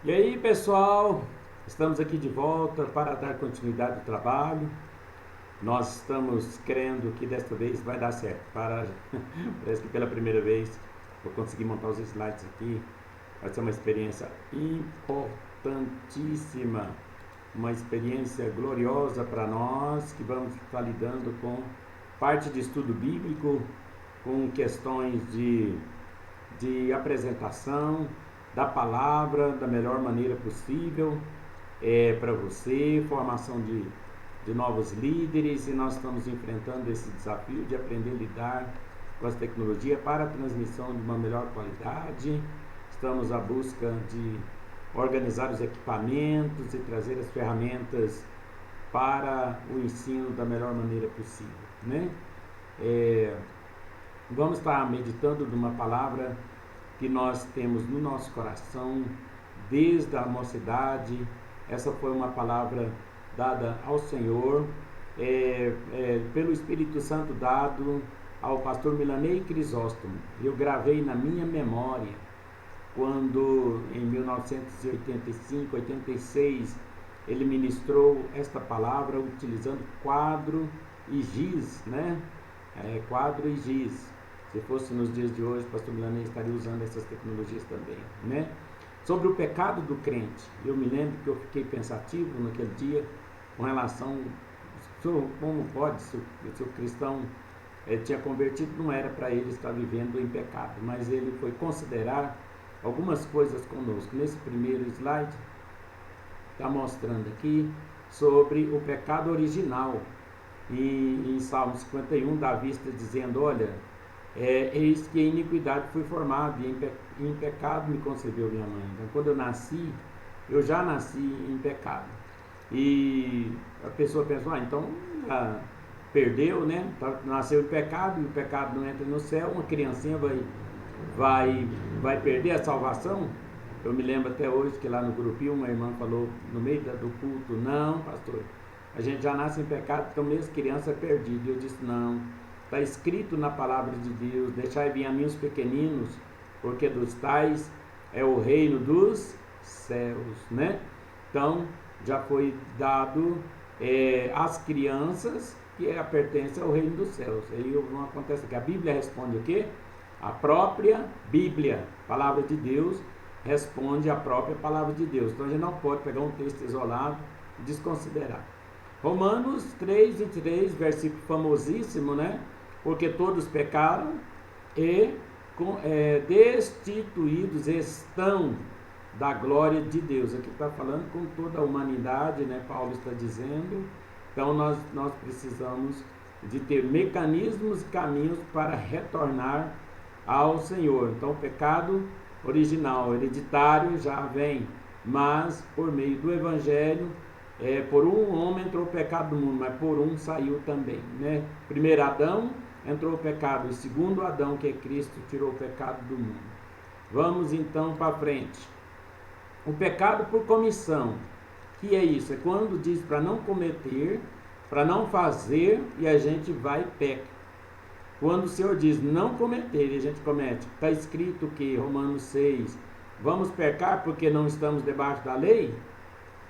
E aí, pessoal, estamos aqui de volta para dar continuidade ao trabalho. Nós estamos crendo que desta vez vai dar certo. Parece que pela primeira vez vou conseguir montar os slides aqui. Vai ser uma experiência importantíssima, uma experiência gloriosa para nós que vamos estar lidando com parte de estudo bíblico, com questões de apresentação da palavra da melhor maneira possível para você, formação de novos líderes, e nós estamos enfrentando esse desafio de aprender a lidar com as tecnologias para a transmissão de uma melhor qualidade. Estamos à busca de organizar os equipamentos e trazer as ferramentas para o ensino da melhor maneira possível, né? Vamos estar meditando numa palavra que nós temos no nosso coração desde a mocidade. Essa foi uma palavra dada ao Senhor, pelo Espírito Santo, dado ao pastor Milanei Crisóstomo. Eu gravei na minha memória quando em 1985, 86, ele ministrou esta palavra utilizando quadro e giz, né? Quadro e giz. Se fosse nos dias de hoje, o pastor Milanei estaria usando essas tecnologias também, né? Sobre o pecado do crente, eu me lembro que eu fiquei pensativo naquele dia com relação como pode, se o cristão tinha convertido, não era para ele estar vivendo em pecado, mas ele foi considerar algumas coisas conosco. Nesse primeiro slide está mostrando aqui sobre o pecado original. Em Salmo 51, Davi está dizendo: olha, eis que em iniquidade fui formado, e em pecado me concebeu minha mãe. Então, quando eu nasci, eu já nasci em pecado. E a pessoa pensa, então perdeu, né? Nasceu em pecado, e o pecado não entra no céu, uma criancinha vai perder a salvação? Eu me lembro até hoje que lá no grupinho uma irmã falou no meio do culto: não, pastor, a gente já nasce em pecado, então mesmo criança é perdida. Eu disse: não, está escrito na palavra de Deus: deixai vir a mim os pequeninos, porque dos tais é o reino dos céus, né? Então já foi dado às crianças que pertence ao reino dos céus. Aí não acontece que a Bíblia responde o quê? A própria Bíblia, palavra de Deus, responde a própria palavra de Deus. Então a gente não pode pegar um texto isolado e desconsiderar. Romanos 3:23, versículo famosíssimo, né? Porque todos pecaram e destituídos estão da glória de Deus. Aqui está falando com toda a humanidade, né? Paulo está dizendo. Então nós precisamos de ter mecanismos e caminhos para retornar ao Senhor. Então o pecado original, hereditário, já vem, mas por meio do Evangelho, por um homem entrou o pecado no mundo, mas por um saiu também, né? Primeiro Adão entrou o pecado, e segundo Adão, que é Cristo, tirou o pecado do mundo. Vamos então para frente. O pecado por comissão, que é isso? É quando diz para não cometer, para não fazer, e a gente vai e peca. Quando o Senhor diz não cometer e a gente comete, está escrito que Romanos 6, vamos pecar porque não estamos debaixo da lei,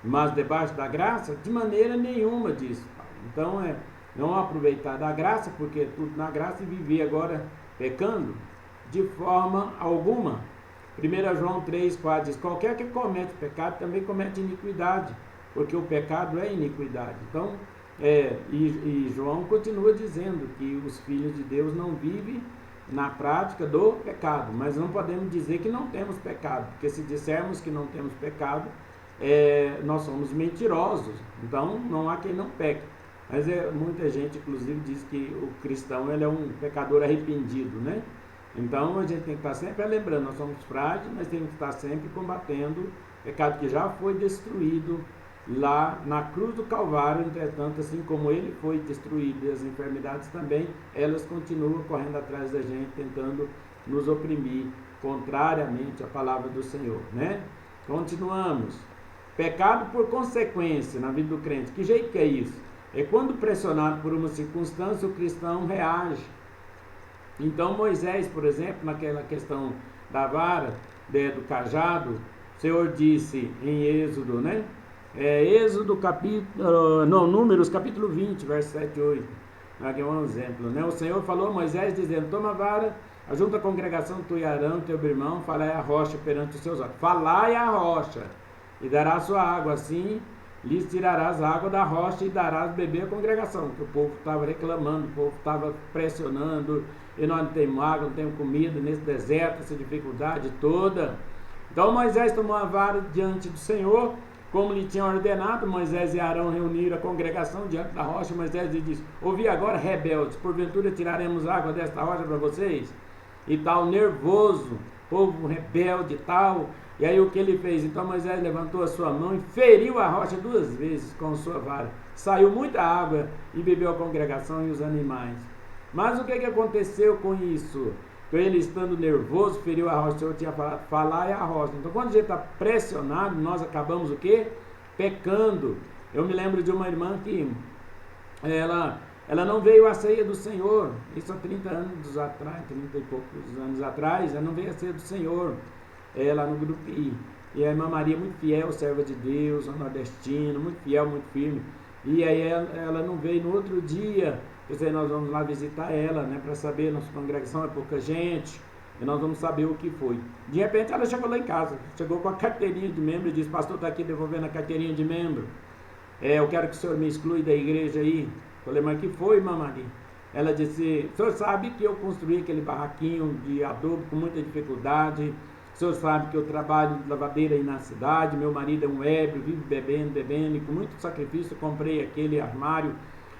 mas debaixo da graça? De maneira nenhuma, diz Paulo. Então não aproveitar da graça, porque tudo na graça, e viver agora pecando de forma alguma. 1 João 3,4 diz: qualquer que comete pecado também comete iniquidade, porque o pecado é iniquidade. Então, e João continua dizendo que os filhos de Deus não vivem na prática do pecado, mas não podemos dizer que não temos pecado, porque se dissermos que não temos pecado, nós somos mentirosos. Então não há quem não peque. Mas muita gente inclusive diz que o cristão ele é um pecador arrependido, né? Então a gente tem que estar sempre lembrando, nós somos frágeis, mas temos que estar sempre combatendo o pecado que já foi destruído lá na cruz do Calvário. Entretanto, assim como ele foi destruído e as enfermidades também, elas continuam correndo atrás da gente, tentando nos oprimir, contrariamente à palavra do Senhor, né? Continuamos. Pecado por consequência na vida do crente. Que jeito que é isso? É quando pressionado por uma circunstância, o cristão reage. Então Moisés, por exemplo, naquela questão da vara, do cajado, O Senhor disse em Êxodo, né? Êxodo capítulo, não, Números capítulo 20, verso 7 e 8. Aqui é um exemplo, né? O Senhor falou a Moisés dizendo: toma a vara, ajunta a congregação, tu e Arão, teu irmão, falai a rocha perante os seus olhos. Falai a rocha, e dará sua água, assim lhes tirarás a água da rocha e darás beber a congregação. Que o povo estava reclamando, o povo estava pressionando, e nós não temos água, não temos comida nesse deserto, essa dificuldade toda. Então Moisés tomou a vara diante do Senhor, como lhe tinha ordenado. Moisés e Arão reuniram a congregação diante da rocha. Moisés lhe disse: ouvi agora, rebeldes, porventura tiraremos água desta rocha para vocês? E tal, nervoso, povo rebelde e tal. E aí o que ele fez? Então Moisés levantou a sua mão e feriu a rocha 2 vezes com sua vara. Saiu muita água e bebeu a congregação e os animais. Mas o que aconteceu com isso? Ele, estando nervoso, feriu a rocha. O Senhor tinha falado: falar é a rocha. Então quando a gente está pressionado, nós acabamos o quê? Pecando. Eu me lembro de uma irmã que ela não veio à ceia do Senhor. Isso há 30 anos atrás, 30 e poucos anos atrás, ela não veio à ceia do Senhor. Lá no grupo I. E a irmã Maria, muito fiel, serva de Deus, nordestina, muito fiel, muito firme. E aí ela não veio no outro dia. Quer dizer, nós vamos lá visitar ela, né, para saber, nossa congregação é pouca gente, e nós vamos saber o que foi. De repente ela chegou lá em casa, chegou com a carteirinha de membro e disse: pastor, está aqui devolvendo a carteirinha de membro. Eu quero que o senhor me exclui da igreja aí. Falei: mas que foi, irmã Maria? Ela disse: o senhor sabe que eu construí aquele barraquinho de adobo com muita dificuldade. O senhor sabe que eu trabalho de lavadeira aí na cidade, meu marido é um ébrio, vive bebendo, e com muito sacrifício comprei aquele armário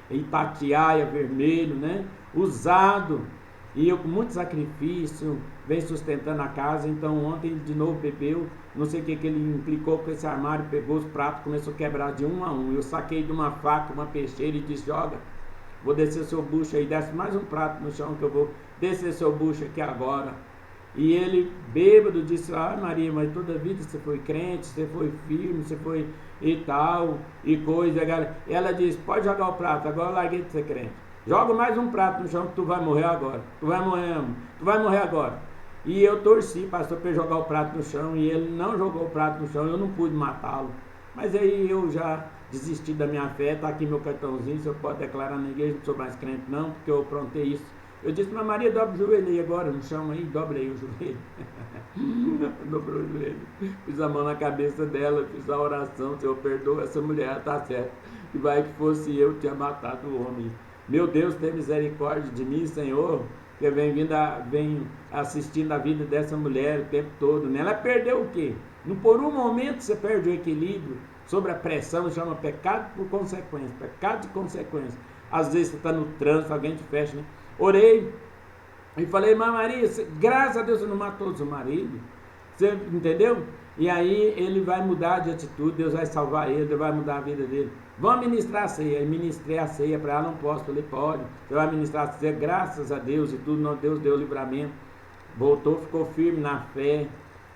Itatiaia vermelho, né? Usado, e eu com muito sacrifício venho sustentando a casa. Então ontem ele de novo bebeu, não sei o que ele implicou com esse armário, pegou os pratos, começou a quebrar de um a um. Eu saquei de uma faca, uma peixeira e disse: joga, vou descer seu bucho aí, desce mais um prato no chão que eu vou descer seu bucho aqui agora. E ele, bêbado, disse: ah, Maria, mas toda a vida você foi crente, você foi firme, você foi e tal, e coisa. Ela disse: pode jogar o prato, agora eu larguei de ser crente. Joga mais um prato no chão que tu vai morrer agora. Tu vai morrer agora. E eu torci, pastor, para ele jogar o prato no chão, e ele não jogou o prato no chão, eu não pude matá-lo. Mas aí eu já desisti da minha fé, tá aqui meu cartãozinho, você pode declarar na igreja, não sou mais crente não, porque eu aprontei isso. Eu disse para Maria: dobra o joelho aí agora no chão aí, dobra aí o joelho. Dobrou o joelho. Fiz a mão na cabeça dela, fiz a oração: Senhor, perdoa essa mulher, tá certo. Que vai que fosse eu tinha matado o homem. Meu Deus, tem misericórdia de mim, Senhor. Que vem assistindo a vida dessa mulher o tempo todo. Né? Ela perdeu o quê? Por um momento você perde o equilíbrio sobre a pressão, chama pecado por consequência, pecado de consequência. Às vezes você está no trânsito, alguém te fecha, né? Orei e falei: irmã Maria, graças a Deus você não matou o seu marido. Você entendeu? E aí ele vai mudar de atitude, Deus vai salvar ele, Deus vai mudar a vida dele. Vamos ministrar a ceia. E ministrei a ceia para ela: não posso. Falei: pode. Você vai ministrar a ceia, graças a Deus e tudo. Não, Deus deu livramento. Voltou, ficou firme na fé.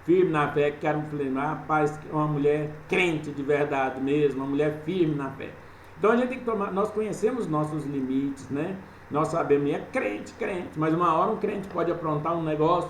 Firme na fé, que era rapaz, uma mulher crente de verdade mesmo, uma mulher firme na fé. Então a gente tem que tomar, nós conhecemos nossos limites, né? Nós sabemos, é crente, mas uma hora um crente pode aprontar um negócio.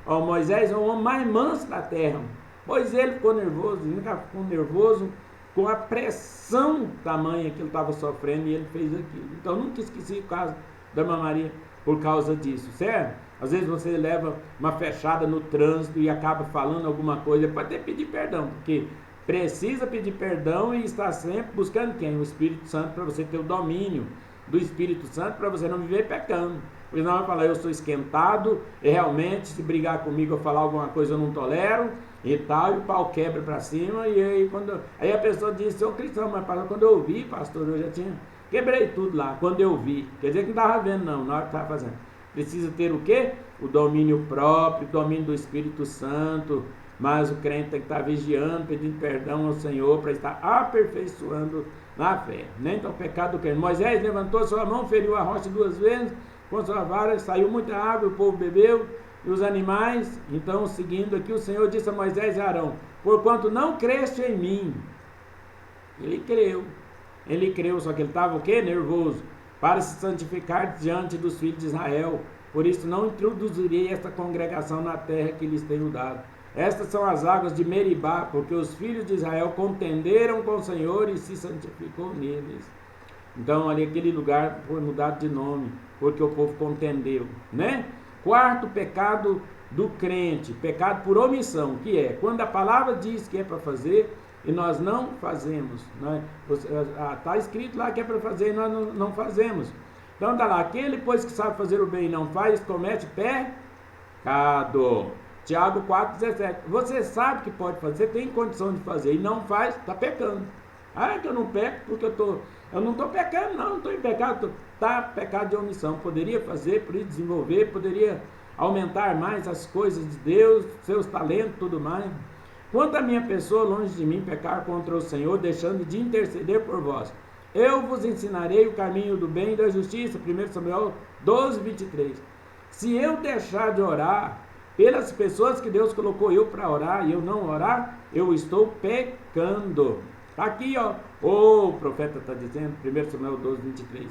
Ó, Moisés é o homem mais manso da terra, pois ele ficou nervoso com a pressão tamanha que ele estava sofrendo, e ele fez aquilo. Então nunca esqueci o caso da irmã Maria por causa disso, certo? Às vezes você leva uma fechada no trânsito e acaba falando alguma coisa, pode até pedir perdão, porque precisa pedir perdão e estar sempre buscando quem? O Espírito Santo, para você ter o domínio do Espírito Santo, para você não viver pecando. Porque não vai falar: eu sou esquentado, e realmente se brigar comigo ou falar alguma coisa eu não tolero e tal, e o pau quebra para cima. E aí a pessoa diz: sou cristão, mas quando eu ouvi, pastor, eu já tinha quebrei tudo lá, quando eu vi. Quer dizer que não estava vendo não, na hora que estava fazendo. Precisa ter o quê? O domínio próprio, o domínio do Espírito Santo. Mas o crente tem que estar vigiando, pedindo perdão ao Senhor, para estar aperfeiçoando na fé, né? Então, o pecado do crente. Moisés levantou sua mão, feriu a rocha 2 vezes, com sua vara, saiu muita água, o povo bebeu, e os animais. Então, seguindo aqui, o Senhor disse a Moisés e Arão: porquanto não creste em mim. Ele creu, só que ele estava o quê? Nervoso, para se santificar diante dos filhos de Israel. Por isso não introduzirei esta congregação na terra que lhes tenho dado. Estas são as águas de Meribá, porque os filhos de Israel contenderam com o Senhor e se santificou neles. Então, ali aquele lugar foi mudado de nome, porque o povo contendeu, né? Quarto pecado do crente, pecado por omissão, que é quando a palavra diz que é para fazer e nós não fazemos, né? Está escrito lá que é para fazer e nós não fazemos. Então está lá, aquele pois que sabe fazer o bem e não faz, comete pecado. Tiago 4,17. Você sabe que pode fazer, tem condição de fazer e não faz, está pecando. Ah, que eu não peco porque eu não estou pecando, não estou em pecado, está pecado de omissão. Poderia fazer, poderia desenvolver, poderia aumentar mais as coisas de Deus, seus talentos, tudo mais. Quanto a minha pessoa, longe de mim, pecar contra o Senhor, deixando de interceder por vós, eu vos ensinarei o caminho do bem e da justiça. 1 Samuel 12:23. Se eu deixar de orar pelas pessoas que Deus colocou eu para orar e eu não orar, eu estou pecando. Está aqui, ó. O profeta está dizendo, 1 Samuel 12:23.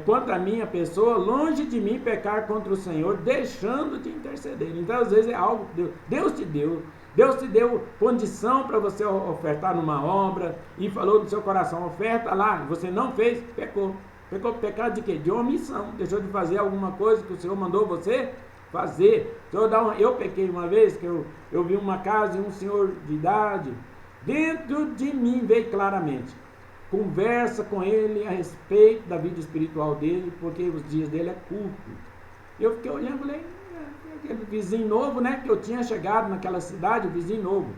Quanto a minha pessoa, longe de mim pecar contra o Senhor, deixando de interceder. Então, às vezes é algo que Deus te deu. Deus te deu condição para você ofertar numa obra e falou no seu coração, oferta lá, você não fez, pecou. Pecou pecado de quê? De omissão. Deixou de fazer alguma coisa que o Senhor mandou você fazer. Eu pequei uma vez, que eu vi uma casa e um senhor de idade, dentro de mim veio claramente, conversa com ele a respeito da vida espiritual dele, porque os dias dele é culto. Eu fiquei olhando e falei, aquele vizinho novo, né, que eu tinha chegado naquela cidade, o vizinho novo,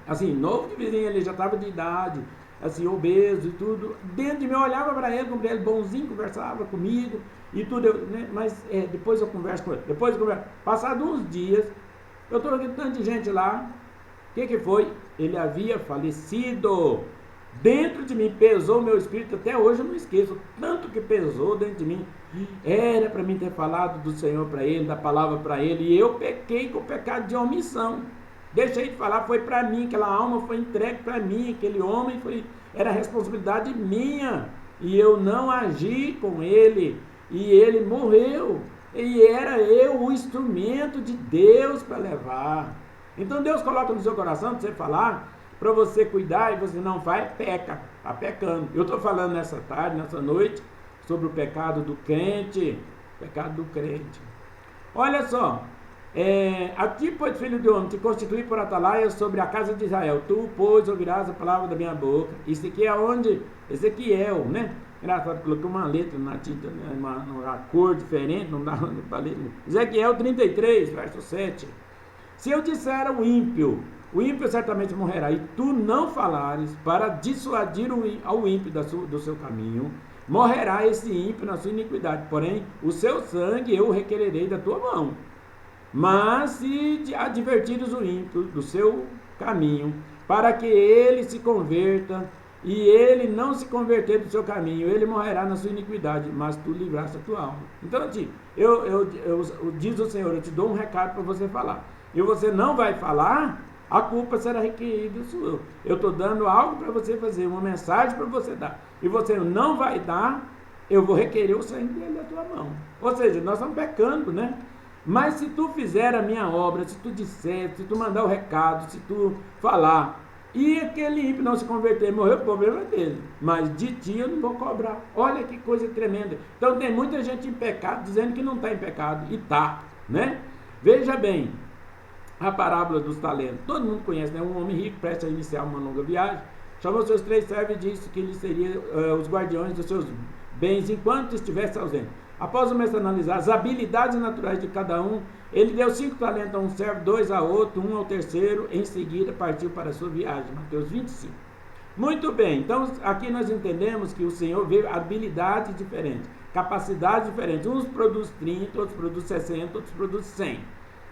assim, novo de vizinho, ele já estava de idade, assim, obeso e tudo, dentro de mim eu olhava para ele, como ele bonzinho, conversava comigo e tudo, né, mas depois eu converso com ele, passados uns dias, eu estou vendo tanto de gente lá, o que foi? Ele havia falecido. Dentro de mim pesou meu espírito, até hoje eu não esqueço, tanto que pesou dentro de mim. Era para mim ter falado do Senhor para ele, da palavra para ele, e eu pequei com o pecado de omissão. Deixei de falar, foi para mim, aquela alma foi entregue para mim, aquele homem era responsabilidade minha, e eu não agi com ele, e ele morreu, e era eu o instrumento de Deus para levar. Então Deus coloca no seu coração para você falar, para você cuidar e você não faz, peca, está pecando. Eu estou falando nessa tarde, nessa noite, sobre o pecado do crente, Olha só, aqui, pois, filho de homem, te constituí por atalaia sobre a casa de Israel, tu, pois, ouvirás a palavra da minha boca. Isso aqui é onde, Ezequiel, né? Engraçado, coloquei uma letra na tinta, né? uma cor diferente, não dá para ler. Ezequiel 33, verso 7. Se eu disser ao ímpio, o ímpio certamente morrerá, e tu não falares para dissuadir ao ímpio do seu caminho, morrerá esse ímpio na sua iniquidade, porém o seu sangue eu requererei da tua mão. Mas se advertires o ímpio do seu caminho, para que ele se converta, e ele não se converter do seu caminho, ele morrerá na sua iniquidade, mas tu livraste a tua alma. Então, diz o Senhor, eu te dou um recado para você falar, e você não vai falar, a culpa será requerida sua. Eu estou dando algo para você fazer, uma mensagem para você dar, e você não vai dar, eu vou requerer o sangue dele da tua mão. Ou seja, nós estamos pecando, né? Mas se tu fizer a minha obra, se tu disser, se tu mandar o recado, se tu falar, e aquele ímpio não se converter e morrer, o problema é dele. Mas de ti eu não vou cobrar. Olha que coisa tremenda. Então tem muita gente em pecado dizendo que não está em pecado. E está, né? Veja bem, a parábola dos talentos. Todo mundo conhece, né? Um homem rico presta a iniciar uma longa viagem. Chamou seus 3 servos e disse que eles seriam os guardiões dos seus bens enquanto estivesse ausente. Após o mestre analisar as habilidades naturais de cada um, ele deu 5 talentos a um servo, 2 a outro, 1 ao terceiro, em seguida partiu para a sua viagem. Mateus 25. Muito bem, então aqui nós entendemos que o Senhor veio habilidades diferentes, capacidades diferentes. Uns produzem 30, outros produzem 60, outros produzem 100.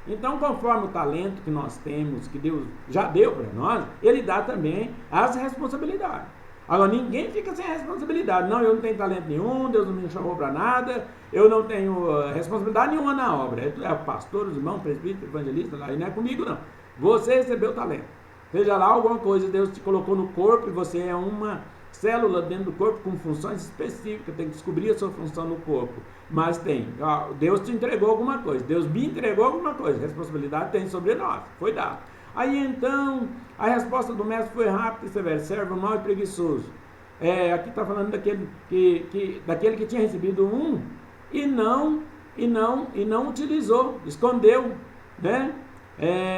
Então, conforme o talento que nós temos, que Deus já deu para nós, Ele dá também as responsabilidades. Agora, ninguém fica sem responsabilidade. Não, eu não tenho talento nenhum, Deus não me chamou para nada, eu não tenho responsabilidade nenhuma na obra. É o pastor, os irmãos, presbítero, evangelista, lá, e não é comigo não. Você recebeu talento. Seja lá alguma coisa, Deus te colocou no corpo e você é célula dentro do corpo com funções específicas, tem que descobrir a sua função no corpo. Mas tem, Deus te entregou alguma coisa, Deus me entregou alguma coisa, responsabilidade tem sobre nós, foi dado. Aí então, a resposta do mestre foi rápida e severa: servo mau e preguiçoso. Aqui está falando daquele que tinha recebido um e não utilizou, escondeu, né?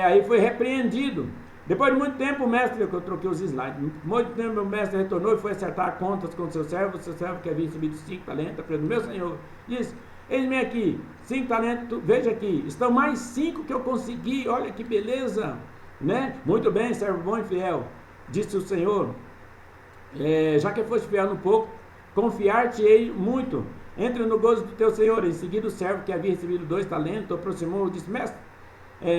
Aí foi repreendido. Depois de muito tempo, o mestre, eu troquei os slides, muito tempo o mestre retornou e foi acertar contas com o seu servo que havia recebido 5 talentos, meu senhor, disse: eis-me aqui, 5 talentos, veja aqui, estão mais 5 que eu consegui, olha que beleza, né? Muito bem, servo bom e fiel, disse o Senhor, já que foste fiel no pouco, confiar-te-ei muito, entre no gozo do teu Senhor. Em seguida o servo que havia recebido 2 talentos aproximou e disse: mestre,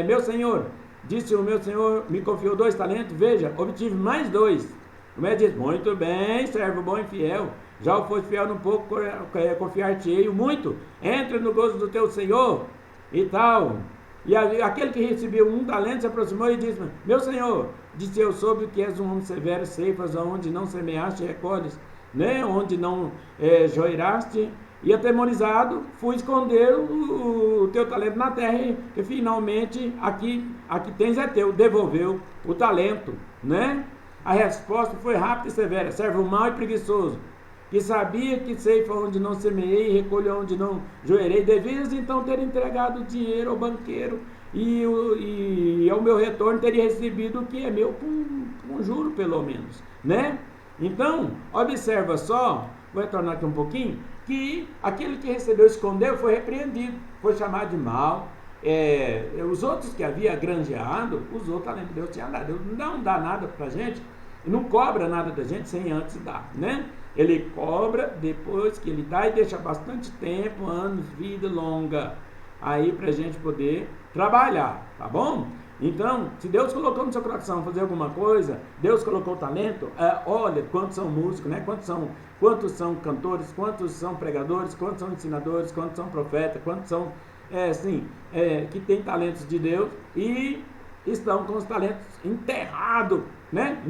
meu senhor, disse o meu senhor, me confiou 2 talentos, veja, obtive mais 2. O mestre disse: muito bem, servo bom e fiel, já o foste fiel no pouco, confiar-te-ei muito, entre no gozo do teu Senhor, e tal. E aquele que recebeu 1 talento se aproximou e disse: meu senhor, disse eu, soube que és um homem severo, ceifas onde não semeaste e recolhes, né? Onde não joiraste, e atemorizado fui esconder o teu talento na terra, e finalmente aqui tens é teu, devolveu o talento, né? A resposta foi rápida e severa: servo mau e preguiçoso, que sabia que ceifa onde não semeei e recolho onde não joerei, devias então ter entregado o dinheiro ao banqueiro, e ao meu retorno teria recebido o que é meu com juro, pelo menos, né? Então, observa só, vou retornar aqui um pouquinho, que aquele que recebeu escondeu foi repreendido, foi chamado de mau. Os outros que havia granjeado, os outros, além de Deus, tinha dado. Deus não dá nada pra gente, não cobra nada da gente sem antes dar, né? Ele cobra depois que ele dá e deixa bastante tempo, anos, vida longa, aí pra gente poder trabalhar, tá bom? Então, se Deus colocou no seu coração fazer alguma coisa, Deus colocou talento, olha quantos são músicos, né? Quantos são cantores, quantos são pregadores, quantos são ensinadores, quantos são profetas, quantos são, que têm talentos de Deus e estão com os talentos enterrados, né?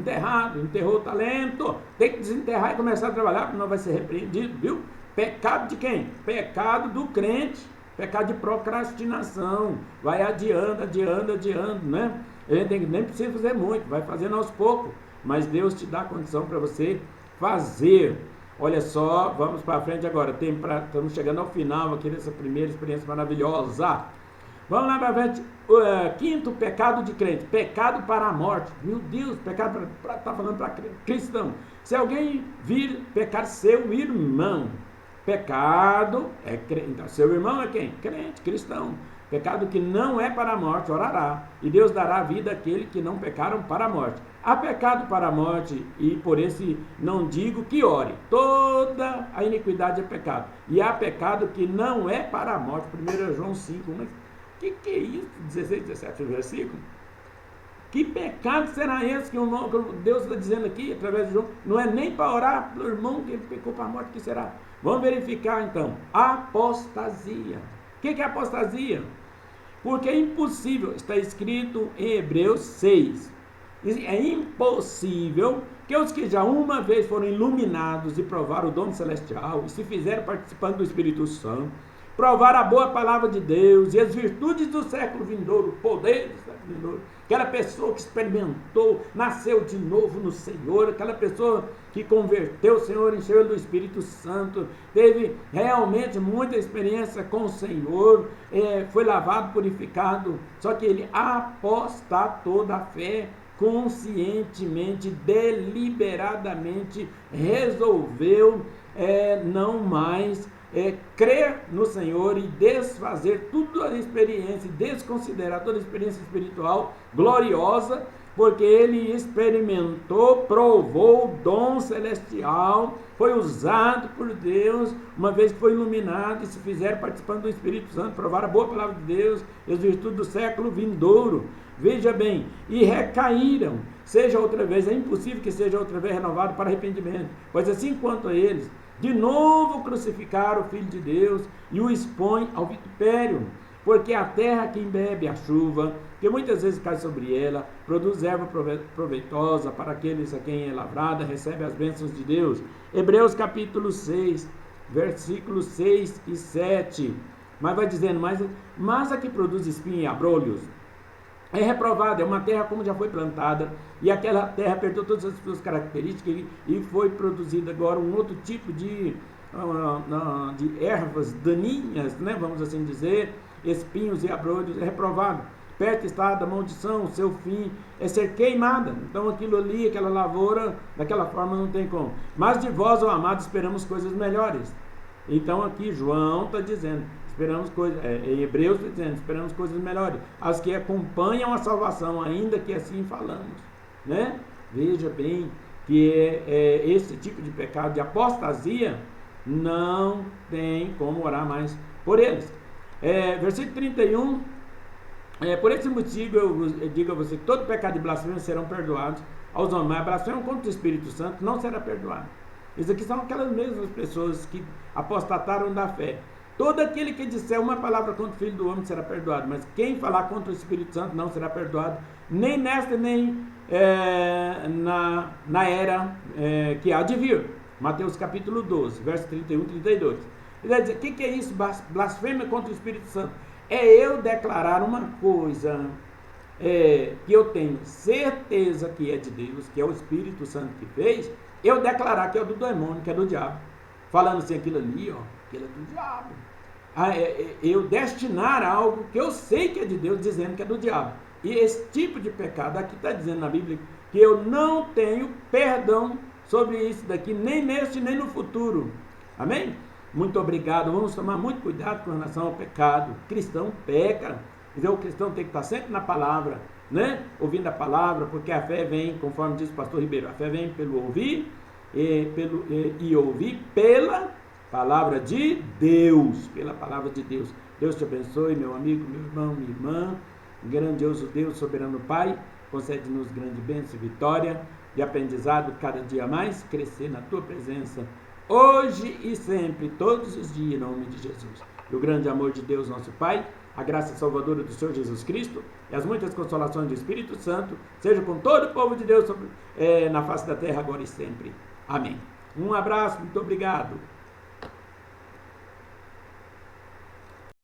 Enterrou o talento, tem que desenterrar e começar a trabalhar, porque não vai ser repreendido, viu? Pecado de quem? Pecado do crente. Pecado de procrastinação, vai adiando, né? A gente nem precisa fazer muito, vai fazendo aos poucos, mas Deus te dá condição para você fazer. Olha só, vamos para frente agora, estamos chegando ao final aqui dessa primeira experiência maravilhosa. Vamos lá para frente, quinto pecado de crente, pecado para a morte. Meu Deus, pecado está falando para cristão. Se alguém vir pecar seu irmão, pecado é crente. Então, seu irmão é quem? Crente, cristão. Pecado que não é para a morte, orará, e Deus dará vida àquele que não pecaram para a morte. Há pecado para a morte, e por esse não digo que ore. Toda a iniquidade é pecado. E há pecado que não é para a morte. 1 João 5, mas que é isso? 16, 17 versículo. Que pecado será esse que Deus está dizendo aqui, através de João? Não é nem para orar pelo irmão que ele pecou para a morte, que será? Vamos verificar então. Apostasia. O que é apostasia? Porque é impossível, está escrito em Hebreus 6. É impossível que os que já uma vez foram iluminados e provaram o dom celestial e se fizeram participando do Espírito Santo, provar a boa palavra de Deus e as virtudes do século vindouro, o poder do século vindouro, aquela pessoa que experimentou, nasceu de novo no Senhor, aquela pessoa que converteu o Senhor, encheu ele do Espírito Santo, teve realmente muita experiência com o Senhor, foi lavado, purificado, só que ele apostatou da fé, conscientemente, deliberadamente, resolveu não mais crer no Senhor e desfazer toda a experiência, desconsiderar toda a experiência espiritual gloriosa, porque ele experimentou, provou o dom celestial, foi usado por Deus, uma vez que foi iluminado e se fizeram participando do Espírito Santo, provaram a boa palavra de Deus e as virtudes do século vindouro. Veja bem, e recaíram, seja outra vez, é impossível que seja outra vez renovado para arrependimento, pois assim quanto a eles, de novo crucificaram o Filho de Deus e o expõem ao vitupério. porque a terra que embebe a chuva, que muitas vezes cai sobre ela, produz erva proveitosa para aqueles a quem é lavrada, recebe as bênçãos de Deus. Hebreus capítulo 6, versículos 6 e 7. Mas vai dizendo, mas a que produz espinho e abrolhos é reprovada, é uma terra como já foi plantada, e aquela terra perdeu todas as suas características e foi produzida agora um outro tipo de ervas daninhas, né, vamos assim dizer, espinhos e abrolhos, é reprovado. Perto está da maldição, o seu fim é ser queimada. Então aquilo ali, aquela lavoura, daquela forma não tem como. Mas de vós, ó amados, esperamos coisas melhores. Então aqui João está dizendo, esperamos coisas, em Hebreus está dizendo, esperamos coisas melhores, as que acompanham a salvação, ainda que assim falamos, né? Veja bem que esse tipo de pecado de apostasia não tem como orar mais por eles. Versículo 31, por esse motivo eu digo a você que todo pecado de blasfêmia serão perdoados aos homens, mas a blasfêmia contra o Espírito Santo não será perdoada. Isso aqui são aquelas mesmas pessoas que apostataram da fé. Todo aquele que disser uma palavra contra o Filho do Homem será perdoado, mas quem falar contra o Espírito Santo não será perdoado, nem nesta, nem na era que há de vir. Mateus capítulo 12, verso 31 e 32. Ele vai dizer, o que é isso? Blasfêmia contra o Espírito Santo. É eu declarar uma coisa que eu tenho certeza que é de Deus, que é o Espírito Santo que fez, eu declarar que é do demônio, que é do diabo. Falando assim, aquilo ali, aquilo é do diabo. Eu destinar algo que eu sei que é de Deus, dizendo que é do diabo. E esse tipo de pecado, aqui está dizendo na Bíblia, que eu não tenho perdão sobre isso daqui, nem neste, nem no futuro. Amém? Muito obrigado. Vamos tomar muito cuidado com relação ao pecado. O cristão peca. Então o cristão tem que estar sempre na palavra, né? Ouvindo a palavra, porque a fé vem, conforme diz o pastor Ribeiro, a fé vem pelo ouvir e ouvir pela palavra de Deus. Pela palavra de Deus. Deus te abençoe, meu amigo, meu irmão, minha irmã. Grandioso Deus, soberano Pai, concede-nos grande bênção e vitória e aprendizado cada dia mais, crescer na tua presença, hoje e sempre, todos os dias, em nome de Jesus. E o grande amor de Deus, nosso Pai, a graça salvadora do Senhor Jesus Cristo e as muitas consolações do Espírito Santo, seja com todo o povo de Deus na face da terra, agora e sempre. Amém. Um abraço, muito obrigado.